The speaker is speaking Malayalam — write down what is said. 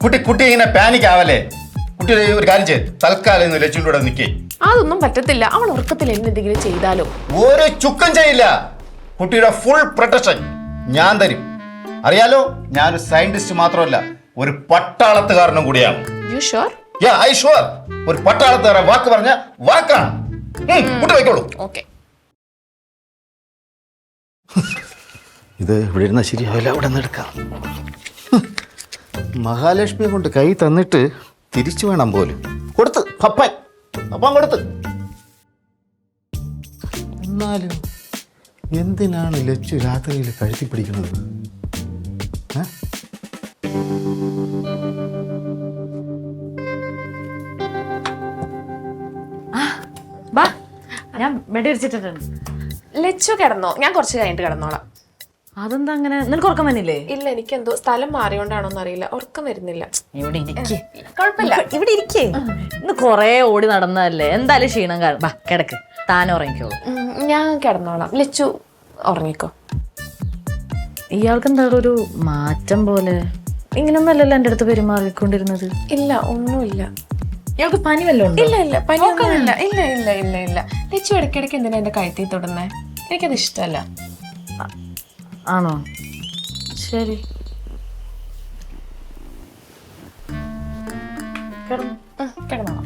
കുട്ടി ഇങ്ങനെ പാനിക് ആവല്ലേ. കുട്ടി ഒരു കാര്യം ചെയ്ത് തൽക്കാലം ലച്ചുവിൻ്റെ കൂടെ നിൽക്കേ. അതൊന്നും പറ്റത്തില്ല. അവൾ ഉറക്കത്തിൽ എന്തെങ്കിലും ചെയ്താലോ? ഒരു ചുക്കം ചെയ്യില്ല. കുട്ടിയുടെ ഫുൾ പ്രൊട്ടക്ഷൻ ഞാൻ തരും. അറിയാലോ, ഞാനൊരു സയന്റിസ്റ്റ് മാത്രമല്ല, ഒരു പട്ടാളത്തുകാരനും കൂടിയാണ്. You sure? Yeah I sure. ഒരു പട്ടാളത്തുകാരൻ വാക്ക് പറഞ്ഞ വാക്കാണ്. കുട്ടി വയ്ക്കോളൂ. ഓക്കെ. ഇത് ഇവിടെ ഇരുന്ന ശരിയാവില്ല, അവിടെ നിന്ന് എടുക്കാം. മഹാലക്ഷ്മിയെ കൊണ്ട് കൈ തന്നിട്ട് തിരിച്ചു വേണം പോലും. കൊടുത്ത് പപ്പൻ കൊടുത്ത്. എന്നാലും എന്തിനാണ് ലച്ചു രാത്രിയിൽ കഴുത്തി പിടിക്കുന്നത്? ഞാൻ വെടിവെച്ചിട്ടുണ്ട്. ലച്ചു കിടന്നോ? ഞാൻ കുറച്ച് കഴിഞ്ഞിട്ട് കിടന്നോളാം. അതെന്താ അങ്ങനെ? നിനക്ക് ഉറക്കം വന്നില്ലേ? ഇല്ല, എനിക്കെന്തോ സ്ഥലം മാറിയോണ്ടാണോന്ന് അറിയില്ല, ഉറക്കം വരുന്നില്ല. ഇവിടെ ഇരിക്കേ. കുഴപ്പമില്ല, ഇവിടെ ഇരിക്കേ. ഇന്ന് കൊറേ ഓടി നടന്നതല്ലേ, എന്തായാലും ക്ഷീണം കാണും. ബാ കിടക്ക്, താൻ ഉറങ്ങിക്കോളൂ. ഞാൻ കിടന്നോളാം. ലച്ചു ഉറങ്ങിക്കോ. ഇയാൾക്ക് എന്താ ഒരു മാറ്റം പോലെ? ഇങ്ങനൊന്നല്ലല്ലോ എൻ്റെ അടുത്ത് പെരുമാറിക്കൊണ്ടിരുന്നത്. ഇല്ല, ഒന്നുമില്ല. ഇയാൾക്ക് പനി വല്ലതും ഉണ്ടോ? ഇല്ല ഇല്ല, പനിയൊന്നുമില്ല. ഇല്ല ഇല്ല ഇല്ല ഇല്ല. ലച്ചു ഇടയ്ക്കിടയ്ക്ക് എന്തിനാ എന്റെ കഴുത്തിൽ തൊടുന്നേ? എനിക്കത് ഇഷ്ടമല്ല. ആണോ? ശരി, കിടന്നോളാം.